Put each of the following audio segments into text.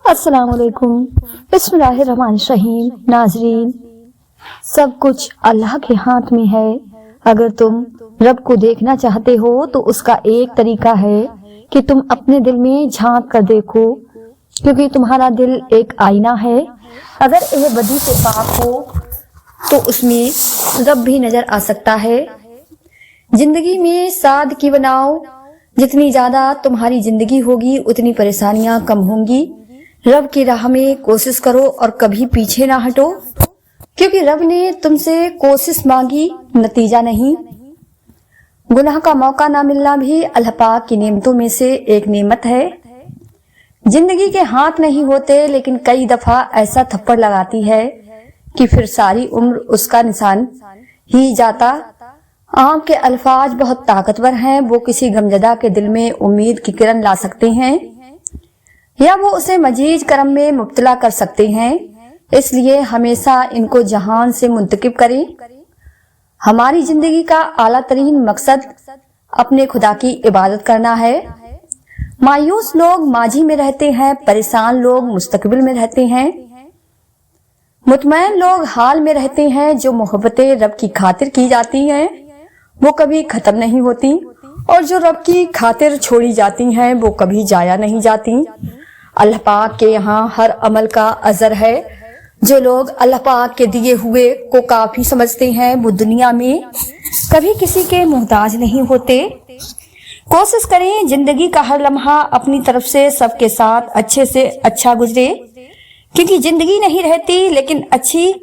अस्सलाम वालेकुम। बिस्मिल्लाहिर्रहमानिर्रहीम। नाजरीन, सब कुछ अल्लाह के हाथ में है। अगर तुम रब को देखना चाहते हो तो उसका एक तरीका है कि तुम अपने दिल में झांक कर देखो, क्योंकि तुम्हारा दिल एक आईना है। अगर यह बदी से पाक हो तो उसमें रब भी नजर आ सकता है। जिंदगी में सादगी बनाओ। जितनी ज्यादा तुम्हारी जिंदगी होगी उतनी परेशानियां कम होंगी। रब की राह में कोशिश करो और कभी पीछे ना हटो, क्योंकि रब ने तुमसे कोशिश मांगी, नतीजा नहीं। गुनाह का मौका ना मिलना भी अल्लाह पाक की नेमतों में से एक नेमत है। जिंदगी के हाथ नहीं होते, लेकिन कई दफा ऐसा थप्पड़ लगाती है कि फिर सारी उम्र उसका निशान ही जाता। आपके अल्फाज बहुत ताकतवर हैं। वो किसी गमजदा के दिल में उम्मीद की किरण ला सकते हैं, या वो उसे मजीद करम में मुब्तला कर सकते हैं। इसलिए हमेशा इनको जहान से मुंतकिब करें। हमारी जिंदगी का आला तरीन मकसद अपने खुदा की इबादत करना है। मायूस लोग माजी में रहते हैं, परेशान लोग मुस्तकबिल में रहते हैं, मुतमैन लोग हाल में रहते हैं। जो मोहब्बतें रब की खातिर की जाती हैं वो कभी खत्म नहीं होती, और जो रब की खातिर छोड़ी जाती हैं वो कभी जाया नहीं जाती। अल्लाह पाक के यहाँ हर अमल का अजर है। जो लोग अल्लाह पाक के दिए हुए को काफी समझते हैं वो दुनिया में कभी किसी के मोहताज नहीं होते। कोशिश करें जिंदगी का हर लम्हा अपनी तरफ से सबके साथ अच्छे से अच्छा गुजरे, क्योंकि जिंदगी नहीं रहती लेकिन अच्छी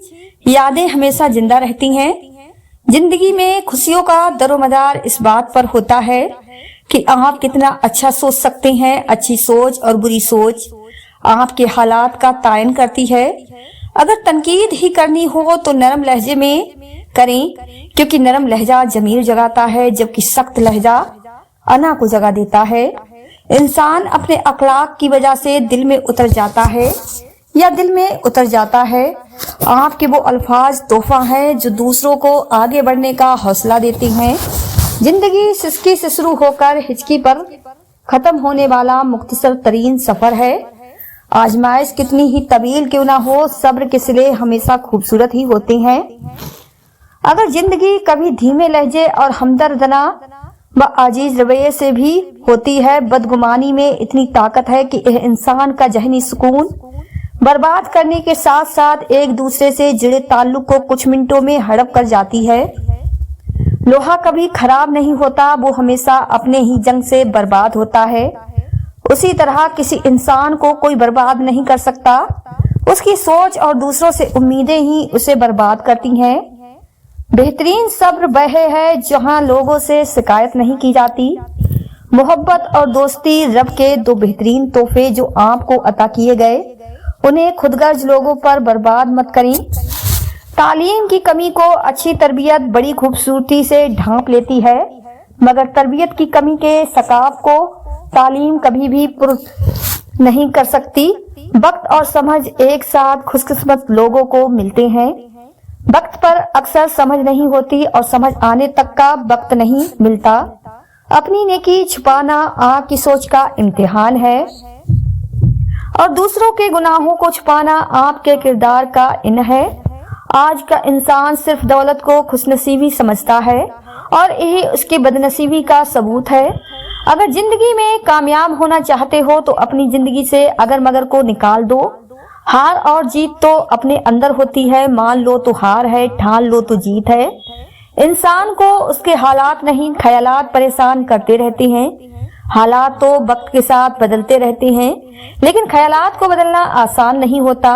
यादें हमेशा जिंदा रहती हैं। जिंदगी में खुशियों का दरोमदार इस बात पर होता है कि आप कितना अच्छा सोच सकते हैं। अच्छी सोच और बुरी सोच आपके हालात का तायन करती है। अगर तनकीद ही करनी हो तो नरम लहजे में करें, क्योंकि नरम लहजा जमीर जगाता है, जबकि सख्त लहजा अना को जगा देता है। इंसान अपने अखलाक की वजह से दिल में उतर जाता है या दिल में उतर जाता है। आपके वो अल्फाज तोहफा हैं जो दूसरों को आगे बढ़ने का हौसला देते हैं। जिंदगी सिसकी से शुरू होकर हिचकी पर खत्म होने वाला मुख्तसर तरीन सफर है। आजमाइश कितनी ही तवील क्यों ना हो, सब्र के सिले हमेशा खूबसूरत ही होते हैं। अगर जिंदगी कभी धीमे लहजे और हमदर्दना व आजीज रवैये से भी होती है, बदगुमानी में इतनी ताकत है कि यह इंसान का जहनी सुकून बर्बाद करने के साथ साथ एक दूसरे से जुड़े ताल्लुक को कुछ मिनटों में हड़प कर जाती है। लोहा कभी खराब नहीं होता, वो हमेशा अपने ही जंग से बर्बाद होता है। उसी तरह किसी इंसान को कोई बर्बाद नहीं कर सकता। उसकी सोच और दूसरों से उम्मीदें ही उसे बर्बाद करती हैं। बेहतरीन सब्र वह है जहां लोगों से शिकायत नहीं की जाती। मोहब्बत और दोस्ती रब के दो बेहतरीन तोहफे जो आपको अता किए गए, उन्हें खुदगर्ज लोगों पर बर्बाद मत करें। तालीम की कमी को अच्छी तरबियत बड़ी खूबसूरती से ढांप लेती है, मगर तरबियत की कमी के सकाफ को तालीम कभी भी पूर्ण नहीं कर सकती। वक्त और समझ एक साथ खुशकिस्मत लोगों को मिलते हैं। वक्त पर अक्सर समझ नहीं होती और समझ आने तक का वक्त नहीं मिलता। अपनी नेकी छुपाना आपकी सोच का इम्तिहान है, और दूसरों के गुनाहों को छुपाना आपके किरदार का इन है। आज का इंसान सिर्फ दौलत को खुशनसीबी समझता है, और यही उसकी बदनसीबी का सबूत है। अगर जिंदगी में कामयाब होना चाहते हो तो अपनी जिंदगी से अगर मगर को निकाल दो। हार और जीत तो अपने अंदर होती है। मान लो तो हार है, ठान लो तो जीत है। इंसान को उसके हालात नहीं, ख्यालात परेशान करते रहते हैं। हालात तो वक्त के साथ बदलते रहते हैं, लेकिन ख्यालात को बदलना आसान नहीं होता।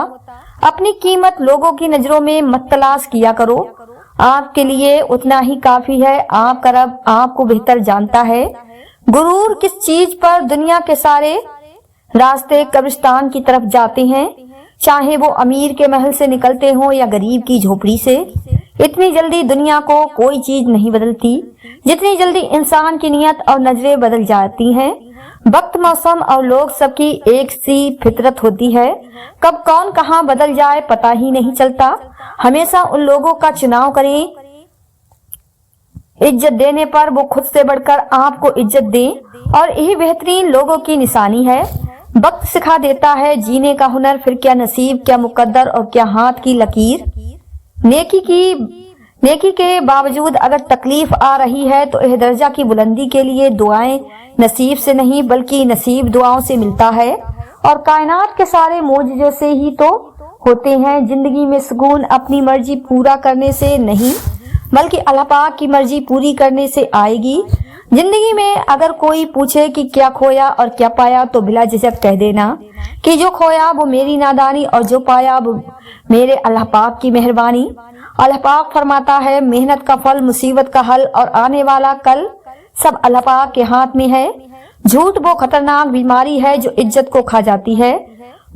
अपनी कीमत लोगों की नजरों में मत तलाश किया करो। आपके लिए उतना ही काफी है। आपका रब आपको बेहतर जानता है। गुरूर किस चीज पर दुनिया के सारे रास्ते कब्रिस्तान की तरफ जाते हैं, चाहे वो अमीर के महल से निकलते हो या गरीब की झोपड़ी से। इतनी जल्दी दुनिया को कोई चीज नहीं बदलती जितनी जल्दी इंसान की नियत और नजरें बदल जाती हैं। वक्त, मौसम और लोग सबकी एक सी फितरत होती है। कब कौन कहाँ बदल जाए पता ही नहीं चलता। हमेशा उन लोगों का चुनाव करें इज्जत देने पर वो खुद से बढ़कर आपको इज्जत दें, और यही बेहतरीन लोगों की निशानी है। वक्त सिखा देता है जीने का हुनर, फिर क्या नसीब, क्या मुकद्दर और क्या हाथ की लकीर। नेकी के बावजूद अगर तकलीफ आ रही है तो यह दर्जा की बुलंदी के लिए दुआएं नसीब से नहीं बल्कि नसीब दुआओं से मिलता है। और कायनात के सारे मौजूदों से ही तो होते हैं। जिंदगी में सुकून अपनी मर्जी पूरा करने से नहीं बल्कि अल्लाह पाक की मर्जी पूरी करने से आएगी। जिंदगी में अगर कोई पूछे कि क्या खोया और क्या पाया तो बिला झिझक कह देना कि जो खोया वो मेरी नादानी और जो पाया वो मेरे अल्लाह पाक की मेहरबानी। अल्लाह पाक फरमाता है, मेहनत का फल, मुसीबत का हल और आने वाला कल सब अल्लाह पाक के हाथ में है। झूठ वो खतरनाक बीमारी है जो इज्जत को खा जाती है।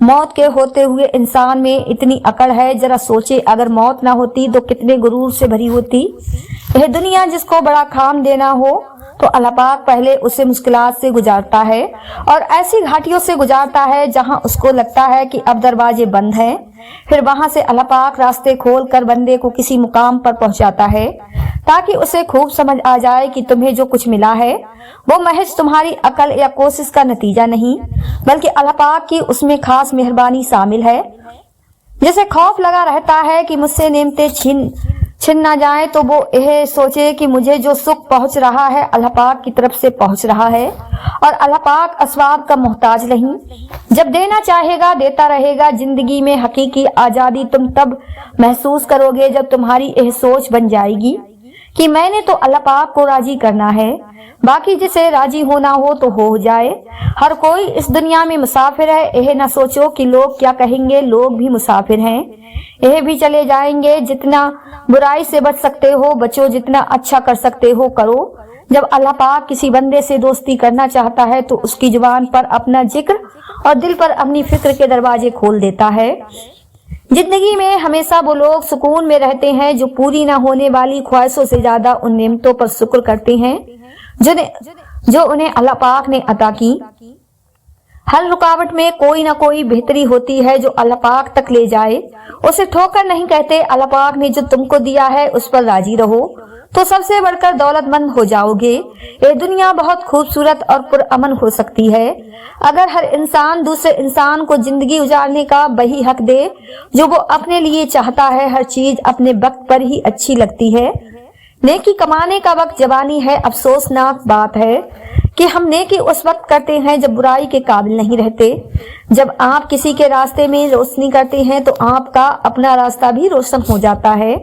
मौत के होते हुए इंसान में इतनी अकड़ है, जरा सोचे अगर मौत ना होती तो कितने गुरूर से भरी होती। यह दुनिया जिसको बड़ा काम देना हो तो अल्लाह पाक पहले उसे मुश्किलात से गुजारता है और ऐसी घाटियों से गुजारता है जहां उसको लगता है कि अब दरवाजे बंद हैं। फिर वहां से अल्लाह पाक रास्ते खोल कर बंदे को किसी मुकाम पर पहुंचाता है ताकि उसे खूब समझ आ जाए कि तुम्हें जो कुछ मिला है वो महज तुम्हारी अकल या कोशिश का नतीजा नहीं बल्कि अल्लाह पाक की उसमें खास मेहरबानी शामिल है। जिसे खौफ लगा रहता है कि मुझसे नेमतें छिन ना जाए तो वो यह सोचे कि मुझे जो सुख पहुंच रहा है अल्लाह पाक की तरफ से पहुंच रहा है और अल्लाह पाक असबाब का मोहताज नहीं। जब देना चाहेगा देता रहेगा। जिंदगी में हकीकी आजादी तुम तब महसूस करोगे जब तुम्हारी यह सोच बन जाएगी कि मैंने तो अल्लाह पाक को राजी करना है, बाकी जिसे राजी होना हो तो हो जाए। हर कोई इस दुनिया में मुसाफिर है। यह ना सोचो कि लोग क्या कहेंगे, लोग भी मुसाफिर हैं, यह भी चले जाएंगे। जितना बुराई से बच सकते हो बचो, जितना अच्छा कर सकते हो करो। जब अल्लाह पाक किसी बंदे से दोस्ती करना चाहता है तो उसकी जुबान पर अपना जिक्र और दिल पर अपनी फिक्र के दरवाजे खोल देता है। जिंदगी में हमेशा वो लोग सुकून में रहते हैं जो पूरी ना होने वाली ख्वाहिशों से ज्यादा उन नेमतों पर शुक्र करते हैं जो उन्हें अल्लाह पाक ने अता की। हर रुकावट में कोई ना कोई बेहतरी होती है जो अल्लाह पाक तक ले जाए। उसे ठोकर नहीं कहते। अल्लाह पाक ने जो तुमको दिया है उस पर राजी रहो तो सबसे बढ़कर दौलतमंद हो जाओगे। ये दुनिया बहुत खूबसूरत और पुरअमन हो सकती है अगर हर इंसान दूसरे इंसान को जिंदगी गुजारने का वही हक दे जो वो अपने लिए चाहता है। हर चीज अपने वक्त पर ही अच्छी लगती है। नेकी कमाने का वक्त जवानी है। अफसोसनाक बात है कि हम नेकी उस वक्त करते हैं जब बुराई के काबिल नहीं रहते। जब आप किसी के रास्ते में रोशनी करते हैं तो आपका अपना रास्ता भी रोशन हो जाता है।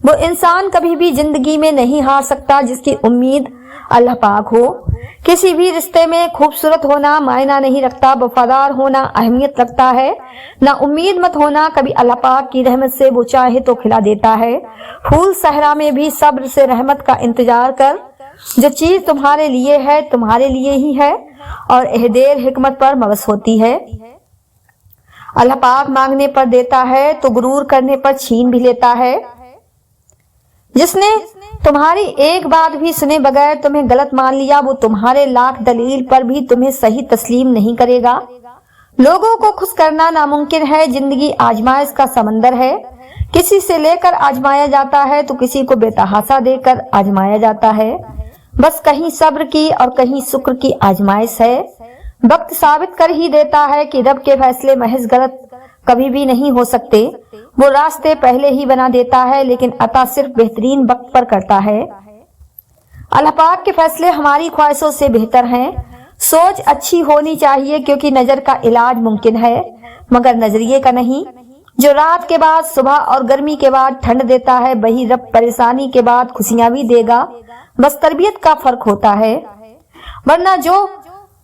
वो इंसान कभी भी जिंदगी में नहीं हार सकता जिसकी उम्मीद अल्लाह पाक हो। किसी भी रिश्ते में खूबसूरत होना मायना नहीं रखता, वफादार होना अहमियत रखता है। ना उम्मीद मत होना, कभी अल्लाह पाक की रहमत से वो चाहे तो खिला देता है। फूल सहरा में भी सब्र से रहमत का इंतजार कर। जो चीज तुम्हारे लिए है तुम्हारे लिए ही है और यह देर हिकमत पर मबस होती है। अल्लाह पाक मांगने पर देता है तो गुरूर करने पर छीन भी लेता है। जिसने तुम्हारी एक बात भी सुने बगैर तुम्हें गलत मान लिया वो तुम्हारे लाख दलील पर भी तुम्हें सही तस्लीम नहीं करेगा। लोगों को खुश करना नामुमकिन है। जिंदगी आजमाइश का समंदर है। किसी से लेकर आजमाया जाता है तो किसी को बेतहासा देकर आजमाया जाता है। बस कहीं सब्र की और कहीं शुक्र की आजमाइश है। वक्त साबित कर ही देता है कि रब के फैसले महज गलत कभी भी नहीं हो सकते। वो रास्ते पहले ही बना देता है लेकिन अता सिर्फ बेहतरीन वक्त पर करता है। अल्लाह पाक के फैसले हमारी ख्वाहिशों से बेहतर हैं। सोच अच्छी होनी चाहिए क्योंकि नजर का इलाज मुमकिन है मगर नजरिए का नहीं। जो रात के बाद सुबह और गर्मी के बाद ठंड देता है वही रब परेशानी के बाद खुशियां भी देगा। बस तरबियत का फर्क होता है। वरना जो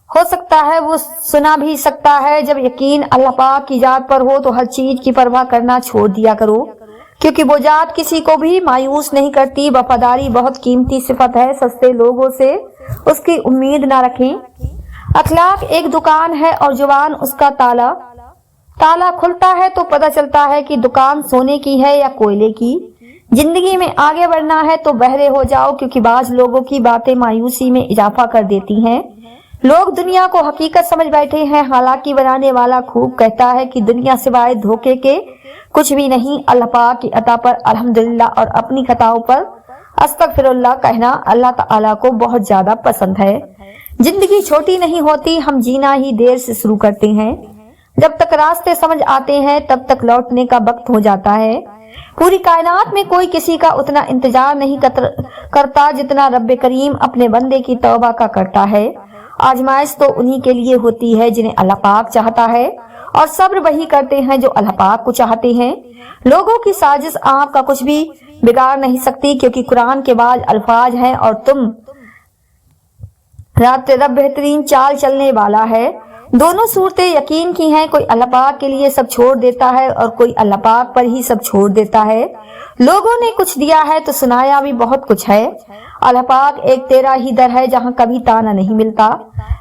हो सकता है वो सुना भी सकता है। जब यकीन अल्लाह पाक की जात पर हो तो हर चीज की परवाह करना छोड़ दिया करो क्योंकि वो जात किसी को भी मायूस नहीं करती। वफादारी बहुत कीमती सिफत है। सस्ते लोगों से उसकी उम्मीद ना रखें। अखलाक एक दुकान है और जुबान उसका ताला। ताला खुलता है तो पता चलता है कि दुकान सोने की है या कोयले की। जिंदगी में आगे बढ़ना है तो बहरे हो जाओ क्योंकि बाज लोगों की बातें मायूसी में इजाफा कर देती हैं। लोग दुनिया को हकीकत समझ बैठे हैं। हालांकि बनाने वाला खूब कहता है कि दुनिया सिवाय धोखे के कुछ भी नहीं। अल्लाह पाक की अता पर अल्हम्दुलिल्लाह और अपनी खताओं पर अस्तगफिरुल्लाह कहना अल्लाह ताला को बहुत ज्यादा पसंद है। जिंदगी छोटी नहीं होती, हम जीना ही देर से शुरू करते हैं। जब तक रास्ते समझ आते हैं तब तक लौटने का वक्त हो जाता है। पूरी कायनात में कोई किसी का उतना इंतजार नहीं करता जितना रब्बे करीम अपने बंदे की तौबा का करता है। आजमाइश तो उन्हीं के लिए होती है जिन्हें अल्लाह पाक चाहता है, और सब्र वही करते हैं जो अल्लाह पाक को चाहते हैं। लोगों की साजिश आपका कुछ भी बिगाड़ नहीं सकती, क्योंकि कुरान के बाद अल्फाज हैं, और तुम रब बेहतरीन चाल चलने वाला है। दोनों सूरतें यकीन की हैं, कोई अल्लाह पाक के लिए सब छोड़ देता है और कोई अल्लाह पाक पर ही सब छोड़ देता है। लोगों ने कुछ दिया है तो सुनाया भी बहुत कुछ है। अल्लाह पाक एक तेरा ही दर है जहाँ कभी ताना नहीं मिलता।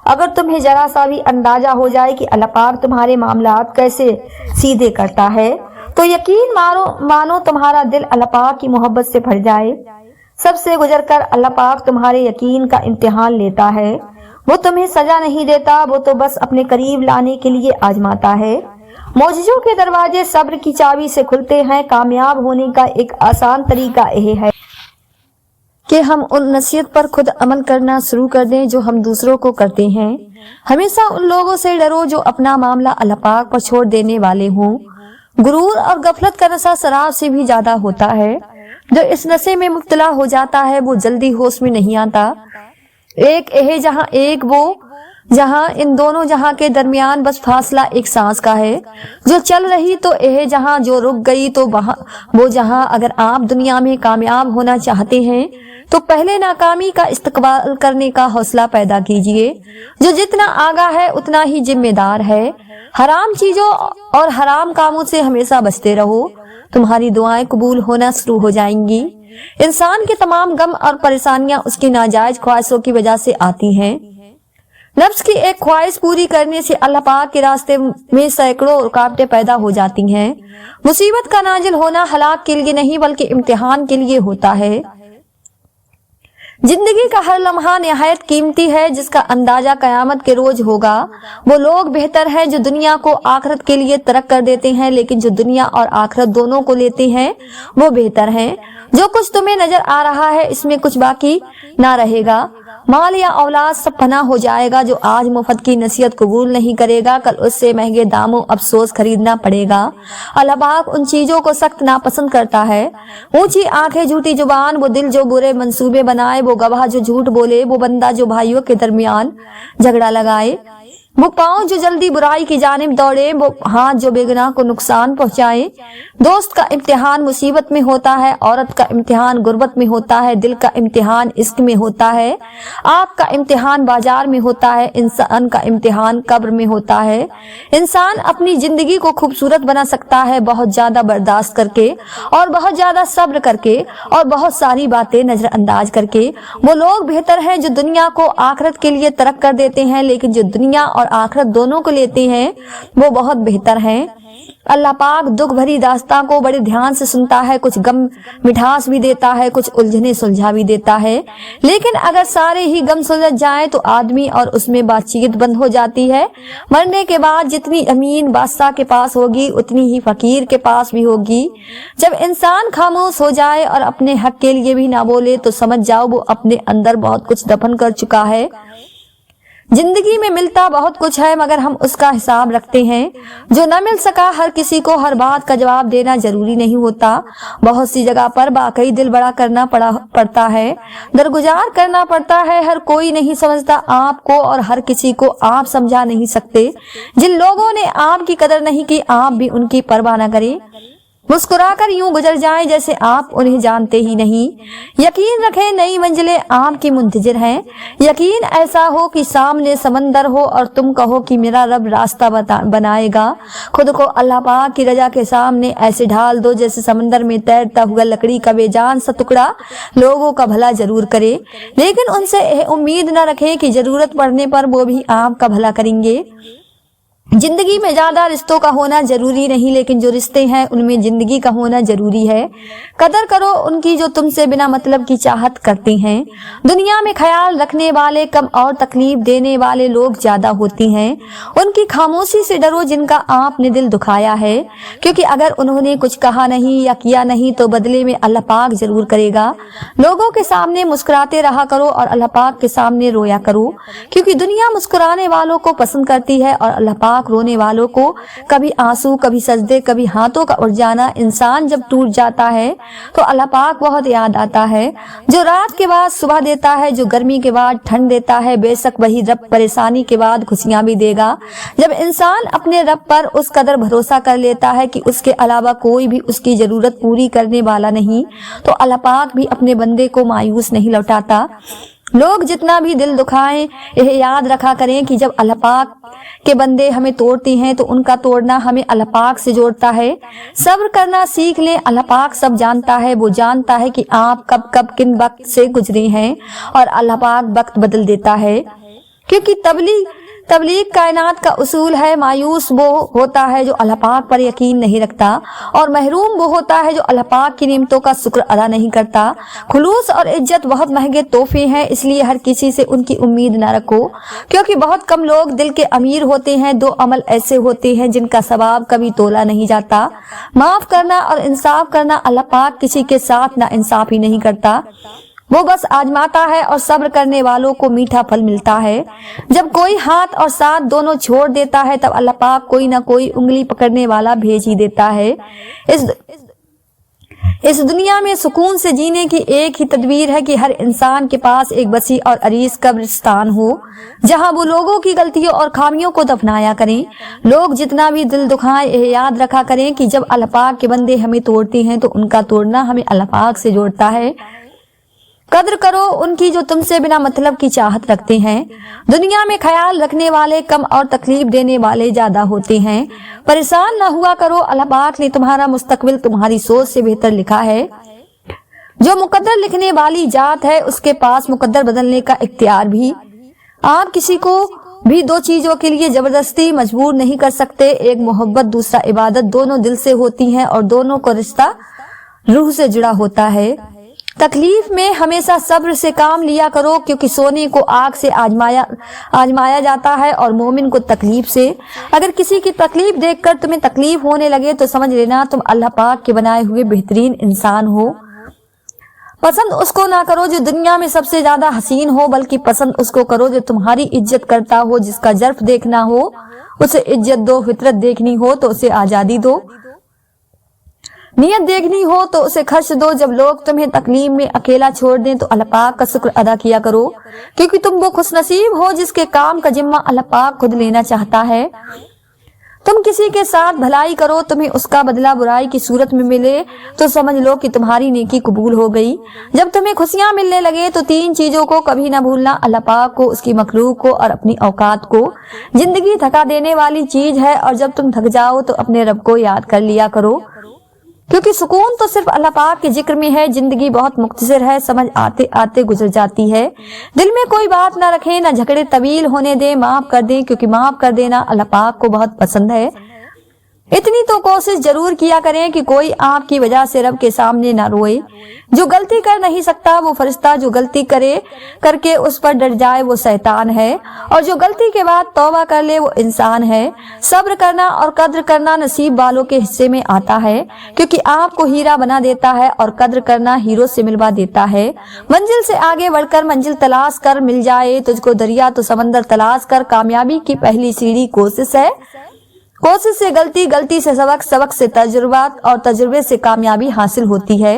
अगर तुम्हें जरा सा भी अंदाजा हो जाए कि अल्लाह पाक तुम्हारे मामलात कैसे सीधे करता है, तो यकीन मानो तुम्हारा दिल अल्लाह पाक की मोहब्बत से भर जाए। सबसे गुजरकर अल्लाह पाक तुम्हारे यकीन का इम्तिहान लेता है। वो तुम्हें सजा नहीं देता, वो तो बस अपने करीब लाने के लिए आजमाता है। मौजज़ों के दरवाजे सब्र की चाबी से खुलते हैं। कामयाब होने का एक आसान तरीका यह है कि हम उन नसीहत पर खुद अमल करना शुरू कर दें जो हम दूसरों को करते हैं। हमेशा उन लोगों से डरो जो अपना मामला अल्लाह पाक पर छोड़ देने वाले हों। गुरूर और गफलत का नशा शराब से भी ज्यादा होता है। जो इस नशे में मुब्तला हो जाता है वो जल्दी होश में नहीं आता। एक यह जहां एक वो जहां इन दोनों जहां के दरमियान बस फासला एक सांस का है। जो चल रही तो यह जहां, जो रुक गई तो वो जहां। अगर आप दुनिया में कामयाब होना चाहते हैं तो पहले नाकामी का इस्तकबाल करने का हौसला पैदा कीजिए। जो जितना आगा है उतना ही जिम्मेदार है। हराम चीजों और हराम कामों से हमेशा बचते रहो, तुम्हारी दुआएं कबूल होना शुरू हो जाएंगी। इंसान के तमाम गम और परेशानियां उसकी नाजायज ख्वाहिशों की वजह से आती हैं। नफ्स की एक ख्वाहिश पूरी करने से अल्लाह पाक के रास्ते में सैकड़ों रुकावटें पैदा हो जाती हैं। मुसीबत का नाजिल होना हलाक के लिए नहीं बल्कि इम्तिहान के लिए होता है। जिंदगी का हर लम्हा निहायत कीमती है, जिसका अंदाजा कयामत के रोज होगा। वो लोग बेहतर हैं जो दुनिया को आखिरत के लिए तर्क कर देते हैं, लेकिन जो दुनिया और आखिरत दोनों को लेते हैं वो बेहतर हैं। जो कुछ तुम्हें नजर आ रहा है इसमें कुछ बाकी ना रहेगा। माल या औलाद सब फना हो जाएगा। जो आज मुफ्त की नसीहत कबूल नहीं करेगा कल उससे महंगे दामों अफसोस खरीदना पड़ेगा। अल्लाह पाक उन चीजों को सख्त नापसंद करता है। ऊंची आंखें, झूठी जुबान, वो दिल जो बुरे मंसूबे बनाए, वो गवाह जो झूठ बोले, वो बंदा जो भाइयों के दरमियान झगड़ा लगाए, वो पाँव जो जल्दी बुराई की जानिब दौड़े, वो हाथ जो बेगुनाह को नुकसान पहुंचाए। दोस्त का इम्तिहान मुसीबत में होता है, औरत का इम्तिहान गुर्बत में होता है, दिल का इम्तिहान इश्क में होता है, आग का इम्तिहान बाजार में होता है, इंसान का इम्तिहान कब्र में होता है। इंसान अपनी जिंदगी को खूबसूरत बना सकता है बहुत ज्यादा बर्दाश्त करके, और बहुत ज्यादा सब्र करके, और बहुत सारी बातें नजरअंदाज करके। वो लोग बेहतर हैं जो दुनिया को आखिरत के लिए तर्क कर देते हैं, लेकिन जो दुनिया और आखिरत दोनों को लेते हैं वो बहुत बेहतर हैं। अल्लाह पाक दुख भरी दास्तां को बड़े ध्यान से सुनता है। कुछ गम मिठास भी देता है, कुछ उलझने सुलझा भी देता है। लेकिन अगर सारे ही गम सुलझ जाएं तो आदमी और उसमें बातचीत बंद हो जाती है। मरने के बाद जितनी अमीन बादशाह के पास होगी उतनी ही फकीर के पास भी होगी। जब इंसान खामोश हो जाए और अपने हक के लिए भी ना बोले तो समझ जाओ वो अपने अंदर बहुत कुछ दफन कर चुका है। जिंदगी में मिलता बहुत कुछ है मगर हम उसका हिसाब रखते हैं। जो न मिल सका, हर किसी को हर बात का जवाब देना जरूरी नहीं होता। बहुत सी जगह पर वाकई दिल बड़ा करना पड़ता है, दरगुजार करना पड़ता है। हर कोई नहीं समझता आपको और हर किसी को आप समझा नहीं सकते। जिन लोगों ने आपकी कदर नहीं की आप भी उनकी परवाह न करें। मुस्कुराकर यूं गुजर जाएं जैसे आप उन्हें जानते ही नहीं। यकीन रखें नई मंजिलें आपकी मुंतजिर हैं। यकीन ऐसा हो कि सामने समंदर हो और तुम कहो कि मेरा रब रास्ता बनाएगा। खुद को अल्लाह पाक की रजा के सामने ऐसे ढाल दो जैसे समंदर में तैरता हुआ लकड़ी का बेजान सा टुकड़ा लोगों का भला जरूर करे, लेकिन उनसे उम्मीद न रखें कि जरूरत पड़ने पर वो भी आपका भला करेंगे। जिंदगी में ज्यादा रिश्तों का होना जरूरी नहीं, लेकिन जो रिश्ते हैं उनमें जिंदगी का होना जरूरी है। कदर करो उनकी जो तुमसे बिना मतलब की चाहत करती हैं। दुनिया में ख्याल रखने वाले कम और तकलीफ देने वाले लोग ज्यादा होती हैं। उनकी खामोशी से डरो जिनका आपने दिल दुखाया है, क्योंकि अगर उन्होंने कुछ कहा नहीं या किया नहीं तो बदले में अल्लाह पाक जरूर करेगा। लोगों के सामने मुस्कुराते रहा करो और अल्लाह पाक के सामने रोया करो, क्योंकि दुनिया मुस्कुराने वालों को पसंद करती है और अल्लाह पाक रोने वालों को। कभी आंसू, कभी सजदे, कभी हाथों का उठ जाना। इंसान जब टूट जाता है तो अल्लाह पाक बहुत याद आता है, जो रात के बाद सुबह देता है, जो गर्मी के बाद ठंड देता है। बेशक वही रब परेशानी के बाद खुशियां भी देगा। जब इंसान अपने रब पर उस कदर भरोसा कर लेता है कि उसके अलावा कोई भी उसकी जरूरत पूरी करने वाला नहीं, तो अल्लाह पाक भी अपने बंदे को मायूस नहीं लौटाता। लोग जितना भी दिल दुखाएं, यह याद रखा करें कि जब अल्लाह पाक के बंदे हमें तोड़ते हैं तो उनका तोड़ना हमें अल्लाह पाक से जोड़ता है। सब्र करना सीख लें, अल्लाह पाक सब जानता है। वो जानता है कि आप कब कब किन वक्त से गुजरे हैं और अल्लाह पाक वक्त बदल देता है, क्योंकि तबलीग कायनात का उसूल है। मायूस वो होता है जो अल्लाह पाक पर यकीन नहीं रखता, और महरूम वो होता है जो अल्लाह पाक की नेमतों का शुक्र अदा नहीं करता। खुलूस और इज्जत बहुत महंगे तोहफे हैं, इसलिए हर किसी से उनकी उम्मीद न रखो, क्योंकि बहुत कम लोग दिल के अमीर होते हैं। दो अमल ऐसे होते हैं जिनका सवाब कभी तोला नहीं जाता, माफ करना और इंसाफ करना। अल्लाह पाक किसी के साथ ना इंसाफी नहीं करता, वो बस आजमाता है और सब्र करने वालों को मीठा फल मिलता है। जब कोई हाथ और साथ दोनों छोड़ देता है तब अल्लाह पाक कोई ना कोई उंगली पकड़ने वाला भेज ही देता है। इस दुनिया में सुकून से जीने की एक ही तदबीर है कि हर इंसान के पास एक वसी और अरीज कब्रिस्तान हो, जहां वो लोगों की गलतियों और खामियों को दफनाया करें। लोग जितना भी दिल दुखाएं, यह याद रखा करें कि जब अल्लाह पाक के बंदे हमें तोड़ते हैं तो उनका तोड़ना हमें अल्लाह पाक से जोड़ता है। कद्र करो उनकी जो तुमसे बिना मतलब की चाहत रखते हैं। दुनिया में ख्याल रखने वाले कम और तकलीफ देने वाले ज्यादा होते हैं। परेशान न हुआ करो, अल्लाह पाक ने तुम्हारा मुस्तकबिल तुम्हारी सोच से बेहतर लिखा है। जो मुकद्दर लिखने वाली जात है उसके पास मुकद्दर बदलने का इख्तियार भी। आप किसी को भी दो चीजों के लिए जबरदस्ती मजबूर नहीं कर सकते। एक मोहब्बत, दूसरा इबादत। दोनों दिल से होती हैं और दोनों को रिश्ता रूह से जुड़ा होता है। तकलीफ में हमेशा सब्र से काम लिया करो, क्योंकि सोने को आग से आजमाया जाता है और मोमिन को तकलीफ से। अगर किसी की तकलीफ देखकर तुम्हें तकलीफ होने लगे तो समझ लेना तुम अल्लाह पाक के बनाए हुए बेहतरीन इंसान हो। पसंद उसको ना करो जो दुनिया में सबसे ज्यादा हसीन हो, बल्कि पसंद उसको करो जो तुम्हारी इज्जत करता हो। जिसका जर्फ देखना हो उसे इज्जत दो, फितरत देखनी हो तो उसे आजादी दो, नियत देखनी हो तो उसे खर्च दो। जब लोग तुम्हें तकलीफ में अकेला छोड़ दें तो अल्लाह पाक का शुक्र अदा किया करो, क्योंकि तुम वो खुशनसीब हो जिसके काम का जिम्मा अल्लाह पाक खुद लेना चाहता है। तुम किसी के साथ भलाई करो, तुम्हें उसका बदला बुराई की सूरत में मिले तो समझ लो कि तुम्हारी नेकी कबूल हो गई। जब तुम्हें खुशियां मिलने लगे तो तीन चीजों को कभी ना भूलना, अल्लाह पाक को, उसकी मखलूक को और अपनी औकात को। जिंदगी थका देने वाली चीज है और जब तुम थक जाओ तो अपने रब को याद कर लिया करो, क्योंकि सुकून तो सिर्फ अल्लाह पाक के जिक्र में है। जिंदगी बहुत मुख्तसर है, समझ आते आते गुजर जाती है। दिल में कोई बात ना रखें, ना झगड़े तवील होने दें, माफ कर दें, क्योंकि माफ कर देना अल्लाह पाक को बहुत पसंद है। इतनी तो कोशिश जरूर किया करें कि कोई आपकी वजह से रब के सामने ना रोए। जो गलती कर नहीं सकता वो फरिश्ता, जो गलती करके उस पर डर जाए वो शैतान है, और जो गलती के बाद तौबा कर ले वो इंसान है। सब्र करना और कद्र करना नसीब वालों के हिस्से में आता है, क्योंकि आपको हीरा बना देता है और कद्र करना हीरो से मिलवा देता है। मंजिल से आगे बढ़कर मंजिल तलाश कर, मिल जाए तुझको दरिया तो समंदर तलाश कर। कामयाबी की पहली सीढ़ी कोशिश है, कोशिश से गलती, गलती से सबक, सबक से तजुर्बा और तजुर्बे से कामयाबी हासिल होती है।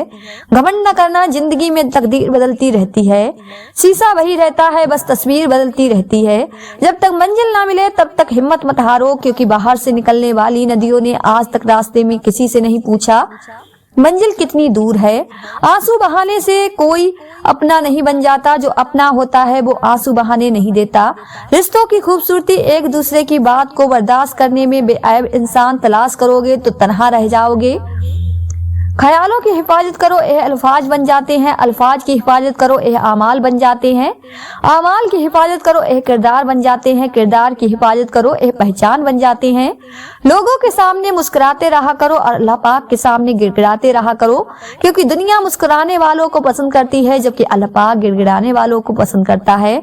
घमंड न करना, जिंदगी में तकदीर बदलती रहती है। शीशा वही रहता है, बस तस्वीर बदलती रहती है। जब तक मंजिल ना मिले तब तक हिम्मत मत हारो, क्योंकि बाहर से निकलने वाली नदियों ने आज तक रास्ते में किसी से नहीं पूछा मंजिल कितनी दूर है। आंसू बहाने से कोई अपना नहीं बन जाता, जो अपना होता है वो आंसू बहाने नहीं देता। रिश्तों की खूबसूरती एक दूसरे की बात को बर्दाश्त करने में बेऐब इंसान तलाश करोगे तो तन्हा रह जाओगे। ख्यालों की हिफाजत करो, यह अल्फाज बन जाते हैं। अल्फाज की हिफाजत करो, यह आमाल बन जाते हैं। आमाल की हिफाजत करो, यह किरदार बन जाते हैं। किरदार की हिफाजत करो, यह पहचान बन जाते हैं। लोगों के सामने मुस्कुराते रहा करो और अल्लाह पाक के सामने गिड़गिड़ाते रहा करो, क्योंकि दुनिया मुस्कुराने वालों को पसंद करती है जबकि अल्लाह पाक गिड़गिड़ाने वालों को पसंद करता है।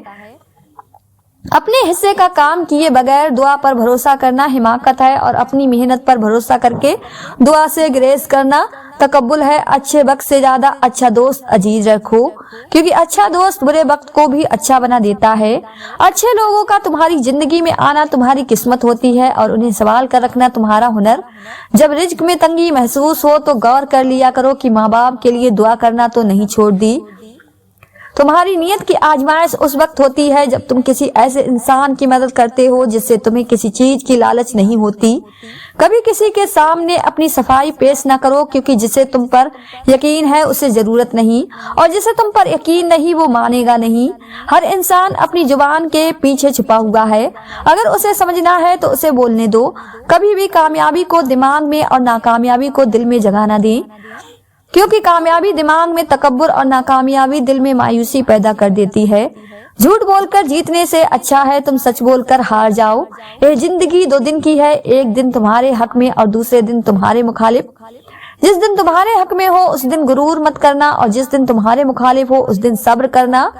अपने हिस्से का काम किए बगैर दुआ पर भरोसा करना हिमाकत है और अपनी मेहनत पर भरोसा करके दुआ से ग्रेस करना तकब्बुल है। अच्छे वक्त से ज्यादा अच्छा दोस्त अजीज रखो, क्योंकि अच्छा दोस्त बुरे वक्त को भी अच्छा बना देता है। अच्छे लोगों का तुम्हारी जिंदगी में आना तुम्हारी किस्मत होती है और उन्हें सवाल कर रखना तुम्हारा हुनर। जब रिज्क में तंगी महसूस हो तो गौर कर लिया करो कि माँ बाप के लिए दुआ करना तो नहीं छोड़ दी। तुम्हारी नीयत की आजमाइश उस वक्त होती है जब तुम किसी ऐसे इंसान की मदद करते हो जिससे तुम्हें किसी चीज की लालच नहीं होती। कभी किसी के सामने अपनी सफाई पेश न करो, क्योंकि जिसे तुम पर यकीन है उसे जरूरत नहीं, और जिसे तुम पर यकीन नहीं वो मानेगा नहीं। हर इंसान अपनी जुबान के पीछे छुपा हुआ है, अगर उसे समझना है तो उसे बोलने दो। कभी भी कामयाबी को दिमाग में और नाकामयाबी को दिल में जगह न दें, क्योंकि कामयाबी दिमाग में तकब्बुर और नाकामयाबी दिल में मायूसी पैदा कर देती है। झूठ बोलकर जीतने से अच्छा है तुम सच बोलकर हार जाओ। ये जिंदगी 2 दिन की है, एक दिन तुम्हारे हक में और दूसरे दिन तुम्हारे मुखालिफ। जिस दिन तुम्हारे हक में हो उस दिन गुरूर मत करना, और जिस दिन तुम्हारे मुखालिफ हो उस दिन सब्र करना।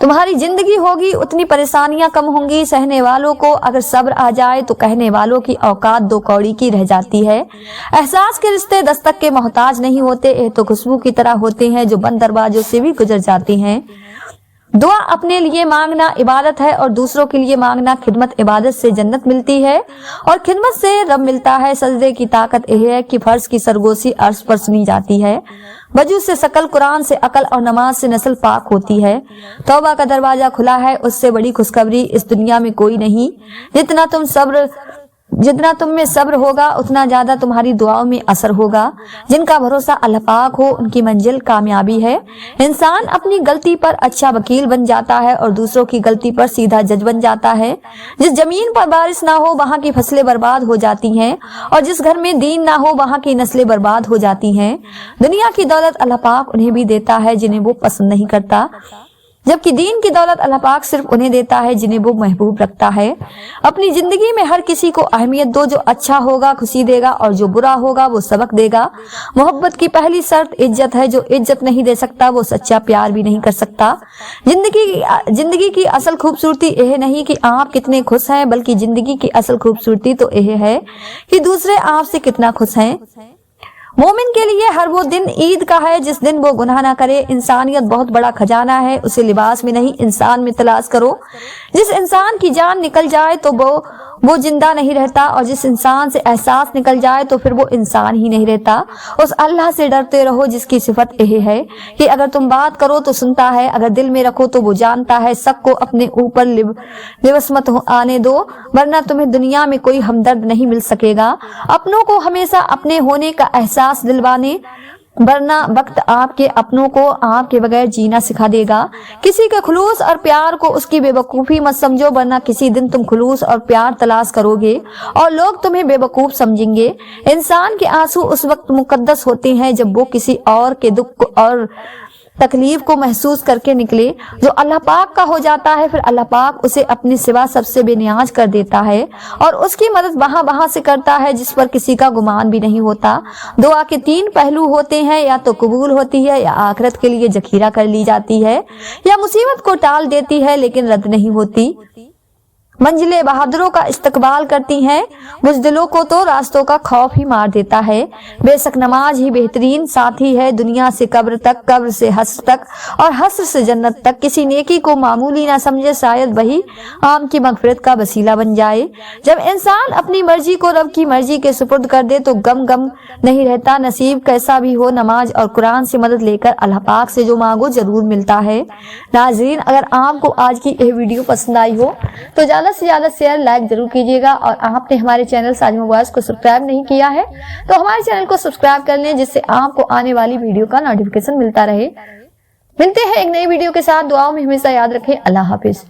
तुम्हारी जिंदगी होगी उतनी परेशानियां कम होंगी। सहने वालों को अगर सब्र आ जाए तो कहने वालों की औकात 2 कौड़ी की रह जाती है। एहसास के रिश्ते दस्तक के मोहताज नहीं होते, ये तो खुशबू की तरह होते हैं जो बंद दरवाजों से भी गुजर जाते हैं। दुआ अपने लिए मांगना इबादत है और दूसरों के लिए मांगना खिदमत। इबादत से जन्नत मिलती है और खिदमत से रब मिलता है। सजदे की ताकत यह है कि फर्ज की सरगोशी अर्श पर सुनी जाती है। वजू से शकल, कुरान से अकल और नमाज से नस्ल पाक होती है। तौबा का दरवाजा खुला है, उससे बड़ी खुशखबरी इस दुनिया में कोई नहीं। जितना तुम में सब्र होगा उतना ज्यादा तुम्हारी दुआओं में असर होगा। जिनका भरोसा अल्लाह पाक हो उनकी मंजिल कामयाबी है। इंसान अपनी गलती पर अच्छा वकील बन जाता है और दूसरों की गलती पर सीधा जज बन जाता है। जिस जमीन पर बारिश ना हो वहाँ की फसलें बर्बाद हो जाती हैं, और जिस घर में दीन ना हो वहाँ की नस्लें बर्बाद हो जाती हैं। दुनिया की दौलत अल्लाह पाक उन्हें भी देता है जिन्हें वो पसंद नहीं करता, जबकि दीन की दौलत अल्लाह पाक सिर्फ उन्हें देता है जिन्हें वो महबूब रखता है। अपनी जिंदगी में हर किसी को अहमियत दो, जो अच्छा होगा खुशी देगा और जो बुरा होगा वो सबक देगा। मोहब्बत की पहली शर्त इज्जत है, जो इज्जत नहीं दे सकता वो सच्चा प्यार भी नहीं कर सकता। जिंदगी की असल खूबसूरती यह नहीं कि आप कितने खुश हैं, बल्कि जिंदगी की असल खूबसूरती तो यह है कि दूसरे आपसे कितना खुश हैं। मोमिन के लिए हर वो दिन ईद का है जिस दिन वो गुनाह ना करे। इंसानियत बहुत बड़ा खजाना है, उसे लिबास में नहीं इंसान में तलाश करो। जिस इंसान की जान निकल जाए तो वो जिंदा नहीं रहता, और जिस इंसान से एहसास निकल जाए तो फिर वो इंसान ही नहीं रहता। उस अल्लाह से डरते रहो जिसकी सिफत यह है कि अगर तुम बात करो तो सुनता है, अगर दिल में रखो तो वो जानता है। सबको अपने ऊपर लिबस मत आने दो, वरना तुम्हें दुनिया में कोई हमदर्द नहीं मिल सकेगा। अपनों को हमेशा अपने होने का एहसास दिलवाने, वरना वक्त आपके अपनों को आपके बगैर जीना सिखा देगा। किसी के खुलूस और प्यार को उसकी बेवकूफी मत समझो, वरना किसी दिन तुम खुलूस और प्यार तलाश करोगे और लोग तुम्हें बेवकूफ समझेंगे। इंसान के आंसू उस वक्त मुकद्दस होते हैं जब वो किसी और के दुख और तकलीफ को महसूस करके निकले। जो अल्लाह पाक का हो जाता है फिर अल्लाह पाक उसे अपने सिवा सबसे बेनियाज कर देता है और उसकी मदद वहां से करता है जिस पर किसी का गुमान भी नहीं होता। दुआ के 3 पहलू होते हैं, या तो कबूल होती है, या आखिरत के लिए जखीरा कर ली जाती है, या मुसीबत को टाल देती है लेकिन रद्द नहीं होती। मंजिलें बहादुरों का इस्तकबाल करती हैं, बुज़दिलों को तो रास्तों का खौफ ही मार देता है। बेशक नमाज ही बेहतरीन साथी है, दुनिया से कब्र तक, कब्र से हश्र तक और हश्र से जन्नत तक। किसी नेकी को मामूली ना समझे, शायद वही आम की मगफिरत का वसीला बन जाए। जब इंसान अपनी मर्जी को रब की मर्जी के सुपुर्द कर दे तो गम नहीं रहता। नसीब कैसा भी हो, नमाज और कुरान से मदद लेकर अल्लाह पाक से जो मांगो जरूर मिलता है। नाज़रीन, अगर आपको आज की यह वीडियो पसंद आई हो तो ज्यादा से ज्यादा शेयर लाइक जरूर कीजिएगा, और आपने हमारे चैनल साजिमा वॉइस को सब्सक्राइब नहीं किया है तो हमारे चैनल को सब्सक्राइब कर लें, जिससे आपको आने वाली वीडियो का नोटिफिकेशन मिलता रहे। मिलते हैं एक नई वीडियो के साथ। दुआओं में हमेशा याद रखें। अल्लाह हाफिज।